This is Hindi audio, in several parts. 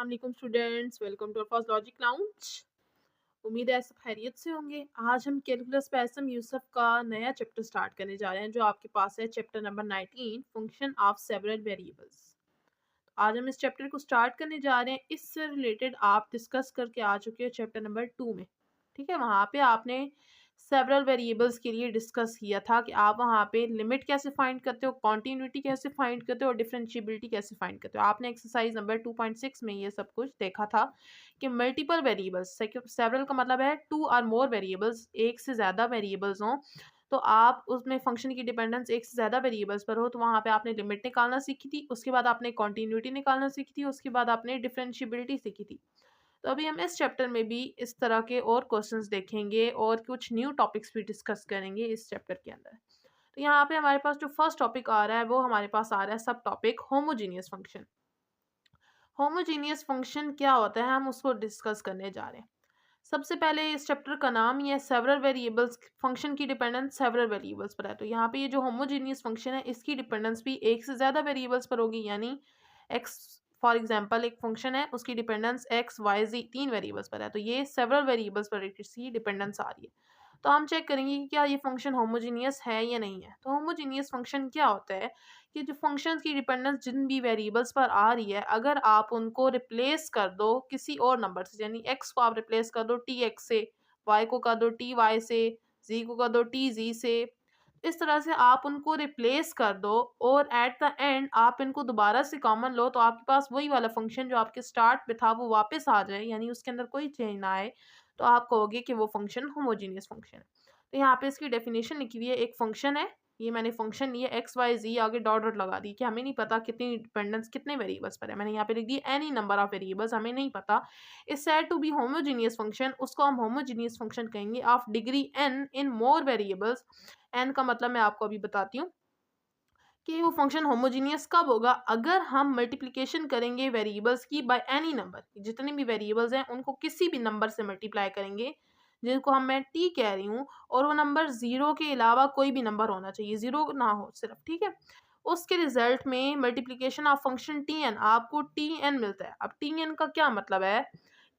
अस्सलाम वालेकुम students, welcome to our first logic lounge. उम्मीद है सब खैरियत से होंगे। आज हम कैलकुलस पे एसएम यूसुफ का नया चैप्टर स्टार्ट करने जा रहे हैं जो आपके पास है chapter number 19 function of several variables. आज हम इस चैप्टर को स्टार्ट करने जा रहे हैं। इससे रिलेटेड आप डिस्कस करके आ चुके हो चैप्टर नंबर 2 में। ठीक है, वहाँ पे आपने सेवरल वेरिएबल्स के लिए डिस्कस किया था कि आप वहाँ पे लिमिट कैसे फाइंड करते हो, कॉन्टिन्यूटी कैसे फाइंड करते हो और डिफरेंशिएबिलिटी कैसे फाइंड करते हो। आपने एक्सरसाइज नंबर 2.6 में ये सब कुछ देखा था कि मल्टीपल वेरिएबल्स, सेवरल का मतलब है टू और मोर वेरिएबल्स, एक से ज़्यादा वेरिएबल्स हों, तो आप उसमें फंक्शन की डिपेंडेंस एक से ज़्यादा वेरिएबल्स पर हो तो वहाँ पे आपने लिमिट निकालना सीखी थी, उसके बाद आपने कॉन्टिन्यूटी निकालना सीखी थी, उसके बाद आपने डिफरेंशिएबिलिटी सीखी थी। तो अभी हम इस चैप्टर में भी इस तरह के और क्वेश्चंस देखेंगे और कुछ न्यू टॉपिक्स भी डिस्कस करेंगे इस चैप्टर के अंदर। तो यहाँ पे हमारे पास जो फर्स्ट टॉपिक आ रहा है वो हमारे पास आ रहा है सब topic homogeneous function. Homogeneous function क्या होता है हम उसको डिस्कस करने जा रहे हैं। सबसे पहले इस चैप्टर का नाम ये सेवरल वेरिएबल्स, फंक्शन की डिपेंडेंस सेवरल वेरिएबल्स पर है। तो यहाँ पे ये जो होमोजीनियस फंक्शन है इसकी डिपेंडेंस भी एक से ज़्यादा वेरिएबल्स पर होगी, यानी एक्स फॉर एग्जांपल एक फंक्शन है उसकी डिपेंडेंस एक्स वाई जी 3 वेरिएबल्स पर है, तो ये सेवरल वेरिएबल्स पर इसकी डिपेंडेंस आ रही है। तो हम चेक करेंगे कि क्या ये फंक्शन होमोजीनियस है या नहीं है। तो होमोजीनियस फंक्शन क्या होता है कि जो फंक्शंस की डिपेंडेंस जिन भी वेरिएबल्स पर आ रही है अगर आप उनको रिप्लेस कर दो किसी और नंबर से, यानी एक्स को आप रिप्लेस कर दो टी एक्स से, वाई को कर दो टी वाई से, जी को कर दो टी जी से, इस तरह से आप उनको रिप्लेस कर दो और एट द एंड आप इनको दोबारा से कॉमन लो तो आपके पास वही वाला फंक्शन जो आपके स्टार्ट पे था वो वापस आ जाए, यानी उसके अंदर कोई चेंज ना आए, तो आप कहोगे कि वो फंक्शन होमोजीनियस फंक्शन है। तो यहाँ पे इसकी डेफिनेशन लिखी हुई है, एक फंक्शन है, ये मैंने फंक्शन लिए एक्स वाई जी आगे डॉट डॉट लगा दी कि हमें नहीं पता कितनी डिपेंडेंस कितने वेरिएबल्स पर है, मैंने यहाँ पे लिख दी एनी नंबर ऑफ वेरिएबल्स, हमें नहीं पता। Is said to be homogeneous function, उसको हम होमोजीनियस फंक्शन कहेंगे of degree n in more variables. N का मतलब मैं आपको अभी बताती हूँ कि वो फंक्शन होमोजीनियस कब होगा, अगर हम मल्टीप्लिकेशन करेंगे वेरिएबल्स की बाय एनी नंबर, जितने भी वेरिएबल्स हैं उनको किसी भी नंबर से मल्टीप्लाई करेंगे जिनको हम मैं टी कह रही हूँ, और वो नंबर जीरो के अलावा कोई भी नंबर होना चाहिए, जीरो ना हो सिर्फ, ठीक है। उसके रिजल्ट में multiplication of function t n आपको टी एन मिलता है। अब टी एन का क्या मतलब है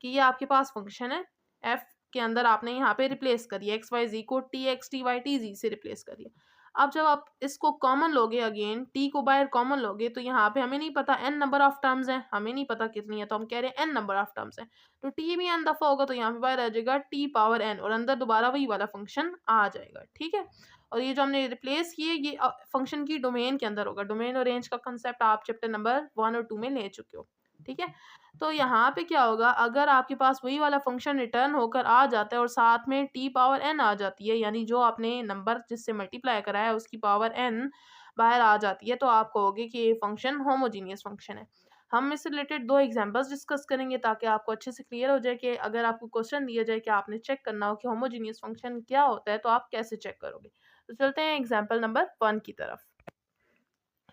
कि ये आपके पास फंक्शन है, एफ के अंदर आपने यहाँ पे रिप्लेस करिए एक्स वाई जी को t x t y t z से रिप्लेस करिए। अब जब आप इसको कॉमन लोगे, अगेन टी को बाहर कॉमन लोगे, तो यहाँ पे हमें नहीं पता एन नंबर ऑफ टर्म्स हैं, हमें नहीं पता कितनी है, तो हम कह रहे हैं एन नंबर ऑफ टर्म्स हैं, तो टी भी एन दफ़ा होगा तो यहाँ पे बाहर आ जाएगा टी पावर एन और अंदर दोबारा वही वाला फंक्शन आ जाएगा, ठीक है। और ये जो हमने रिप्लेस किए ये फंक्शन की डोमेन के अंदर होगा। डोमेन और रेंज का कंसेप्ट आप चैप्टर नंबर 1 और 2 में ले चुके हो, ठीक है। तो यहाँ पे क्या होगा, अगर आपके पास वही वाला फंक्शन रिटर्न होकर आ जाता है और साथ में टी पावर एन आ जाती है, यानी जो आपने नंबर जिससे मल्टीप्लाई कराया है उसकी पावर एन बाहर आ जाती है, तो आप कहोगे कि ये फंक्शन होमोजीनियस फंक्शन है। हम इससे रिलेटेड दो एग्जांपल्स डिस्कस करेंगे ताकि आपको अच्छे से क्लियर हो जाए कि अगर आपको क्वेश्चन दिया जाए कि आपने चेक करना हो कि होमोजीनियस फंक्शन क्या होता है तो आप कैसे चेक करोगे। तो चलते हैं एग्जाम्पल नंबर 1 की तरफ।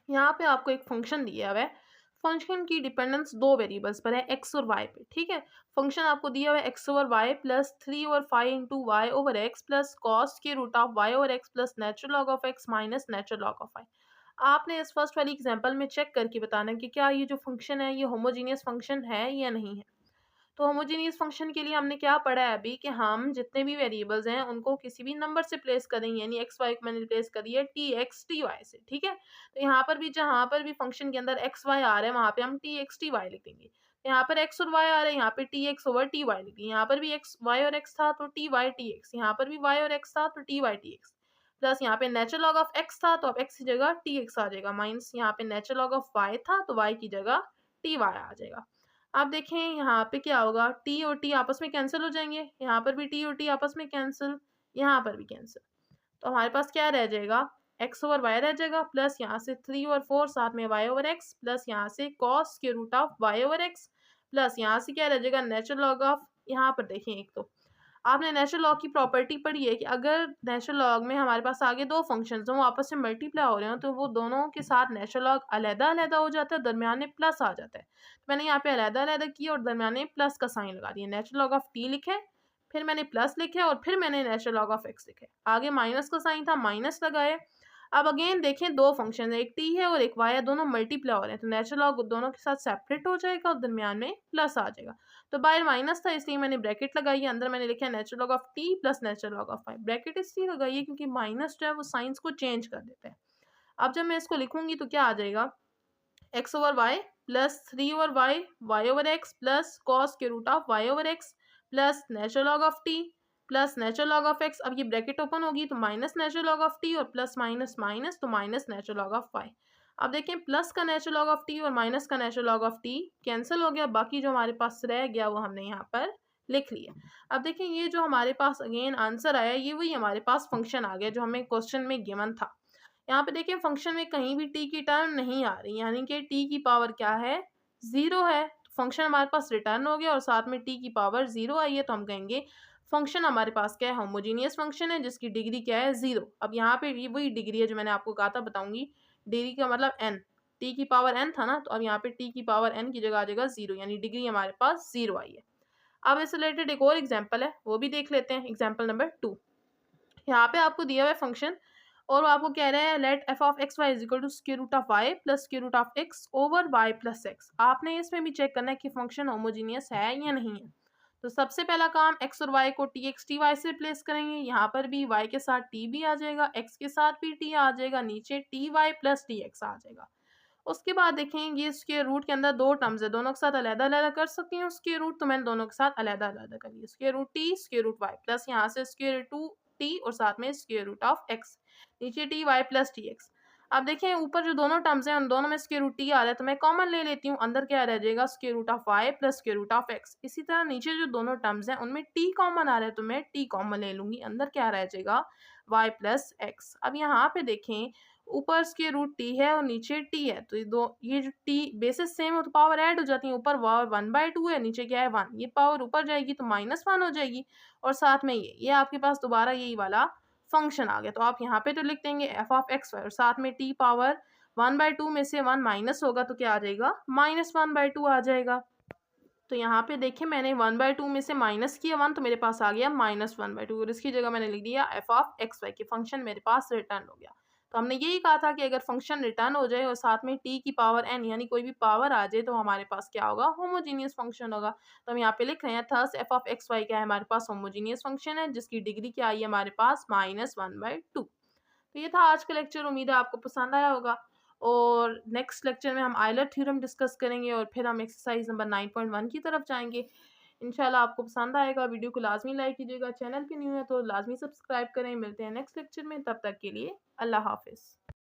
यहाँ पे आपको एक फंक्शन दिया हुआ है, फंक्शन की डिपेंडेंस दो वेरिएबल्स पर है एक्स और वाई पे, ठीक है। फंक्शन आपको दिया हुआ है x over y plus 3/5 into y over x plus cos के root of y over x plus natural log of x minus natural log of y. आपने इस फर्स्ट वाली एग्जांपल में चेक करके बताना है कि क्या ये जो फंक्शन है ये होमोजीनियस फंक्शन है या नहीं है। तो होमोजीनियस फंक्शन के लिए हमने क्या पढ़ा है अभी कि हम जितने भी वेरिएबल्स हैं उनको किसी भी नंबर से प्लेस करेंगे, यानी एक्स वाई को मैंने प्लेस करी है टी एक्स टी वाई से, ठीक है। तो यहाँ पर भी जहाँ पर भी फंक्शन के अंदर एक्स वाई आ रहा है वहाँ पे हम टी एक्स टी वाई लिख देंगे। यहाँ पर एक्स और वाई आ रहा है, यहाँ पे t x over t y लिख देंगे। यहाँ पर भी एक्स वाई और एक्स था तो टी वाई टी एक्स, यहाँ पर भी वाई और एक्स था तो t y t x, plus यहाँ पे नेचुरल लॉग ऑफ एक्स था तो अब एक्स की जगह टी एक्स आ जाएगा, माइनस यहाँ पे नेचुरल लॉग ऑफ वाई था तो वाई की जगह टी वाई आ जाएगा। आप देखें यहाँ पे क्या होगा, टी और टी आपस में कैंसिल हो जाएंगे, यहाँ पर भी टी और टी आपस में कैंसिल, यहाँ पर भी कैंसिल, तो हमारे पास क्या रह जाएगा, एक्स ओवर वाई रह जाएगा, प्लस यहाँ से 3/4 साथ में वाई ओवर एक्स, प्लस यहाँ से कॉस के root of y over x, plus यहाँ से क्या रह जाएगा नेचुरल लॉग ऑफ, यहाँ पर देखें एक तो आपने नेचुरल लॉग की प्रॉपर्टी पढ़ी है कि अगर नेचुरल लॉग में हमारे पास आगे दो फंक्शंस हों वो आपस में मल्टीप्लाई हो रहे हो तो वो दोनों के साथ नेचुरल लॉग अलग-अलग हो जाता है, दरमियान में प्लस आ जाता है। तो मैंने यहाँ पे अलग-अलग किया और दरमियान में प्लस का साइन लगा दिया, नेचुरल लॉग ऑफ टी लिखे, फिर मैंने प्लस लिखे और फिर मैंने नेचुरल लॉग ऑफ एक्स लिखे, आगे माइनस का साइन था माइनस लगाए। अब अगेन देखें दो फंक्शन है, एक टी है और एक वाई है, दोनों मल्टीप्लाई हो रहे हैं, तो नेचुरल लॉग दोनों के साथ सेपरेट हो जाएगा और दरमियान में प्लस आ जाएगा। तो बाहर माइनस था इसलिए मैंने ब्रैकेट लगाई है, अंदर मैंने लिखा है natural log of t plus natural log of y. Bracket इसलिए लगाई है क्योंकि माइनस जो है वो साइंस को चेंज कर देता है। अब जब मैं इसको लिखूंगी तो क्या आ जाएगा, x over y plus 3 over y, y over x plus cos के root of y over x plus natural log of t plus natural log of x. अब ये ब्रैकेट ओपन होगी तो minus natural log of t और प्लस माइनस माइनस तो minus natural log of y. अब देखें प्लस का नेचुरल लॉग ऑफ टी और माइनस का natural log of t cancel हो गया, बाकी जो हमारे पास रह गया वो हमने यहाँ पर लिख लिया। अब देखें ये जो हमारे पास अगेन आंसर आया ये वही हमारे पास फंक्शन आ गया जो हमें क्वेश्चन में गिवन था। यहाँ पे देखिए फंक्शन में कहीं भी टी की टर्म नहीं आ रही, यानी कि टी की पावर क्या है, जीरो है। फंक्शन हमारे पास रिटर्न हो गया और साथ में टी की पावर जीरो आई है, तो हम कहेंगे फंक्शन हमारे पास क्या है, होमोजीनियस फंक्शन है जिसकी डिग्री क्या है, जीरो। अब यहाँ पे ये वही डिग्री है जो मैंने आपको कहा था, बताऊंगी डिग्री का मतलब एन, टी की पावर एन था ना, तो अब यहाँ पे टी की पावर एन की जगह आ जाएगा जीरो, यानी डिग्री हमारे पास जीरो आई है। अब इससे रिलेटेड एक और एग्जाम्पल है वो भी देख लेते हैं, एग्जाम्पल नंबर 2। यहाँ पे आपको दिया हुआ है फंक्शन और वो आपको कह रहा है let f of x y is equal to square root of y plus square root of x over y plus x. आपने इसमें भी चेक करना है कि फंक्शन होमोजीनियस है या नहीं है। तो सबसे पहला काम एक्स और वाई को टी एक्स टी वाई से रिप्लेस करेंगे, यहाँ पर भी वाई के साथ टी भी आ जाएगा, एक्स के साथ भी टी आ जाएगा, नीचे t y plus t x आ जाएगा। उसके बाद देखेंगे ये स्क्वायर रूट के अंदर दो टर्म्स है, दोनों के साथ अलग अलग कर सकती हूँ स्क्वायर रूट, तो मैंने दोनों के साथ अलग अलग कर लिया, square root t square root y plus यहाँ से स्क्वायर टू टी और साथ में स्क्वायर रूट ऑफ एक्स, नीचे t y plus t x. अब देखें ऊपर जो दोनों टर्म्स हैं उन दोनों में स्क्वायर रूट टी आ रहा है तो मैं कॉमन ले लेती हूँ, अंदर क्या रह जाएगा square root of y plus square root of x. इसी तरह नीचे जो दोनों टर्म्स हैं उनमें टी कॉमन आ रहा है तो मैं टी कॉमन ले लूंगी, अंदर क्या रह जाएगा वाई प्लस एक्स। अब यहाँ पे देखें ऊपर स्क्वायर रूट टी है और नीचे टी है, तो ये जो टी बेसिस सेम हो तो पावर ऐड हो जाती है, ऊपर पावर 1/2 है, नीचे क्या है 1, ये पावर ऊपर जाएगी तो -1 हो जाएगी और साथ में ये आपके पास दोबारा यही वाला फंक्शन आ गया। तो आप यहाँ पे तो लिख देंगे एफ ऑफ एक्स वाई और साथ में टी पावर 1/2 में से 1 माइनस होगा तो क्या आ जाएगा -1/2 आ जाएगा। तो यहाँ पे देखें मैंने 1/2 में से माइनस किया 1 तो मेरे पास आ गया -1/2 और इसकी जगह मैंने लिख दिया एफ ऑफ एक्स वाई, के फंक्शन मेरे पास रिटर्न हो गया। तो हमने यही कहा था कि अगर फंक्शन रिटर्न हो जाए और साथ में टी की पावर एन यानी कोई भी पावर आ जाए तो हमारे पास क्या होगा, होमोजीनियस फंक्शन होगा। तो हम यहाँ पे लिख रहे हैं thus f of x y क्या है हमारे पास, होमोजीनियस फंक्शन है जिसकी डिग्री क्या आई है हमारे पास -1/2। तो ये था आज का लेक्चर, उम्मीद है आपको पसंद आया होगा और नेक्स्ट लेक्चर में हम आयलर थ्योरम डिस्कस करेंगे और फिर हम एक्सरसाइज नंबर 9.1 की तरफ जाएंगे। इंशाल्लाह आपको पसंद आएगा, वीडियो को लाजमी लाइक कीजिएगा, चैनल पे न्यू है तो लाजमी सब्सक्राइब करें। मिलते हैं नेक्स्ट लेक्चर में, तब तक के लिए अल्लाह हाफिज़।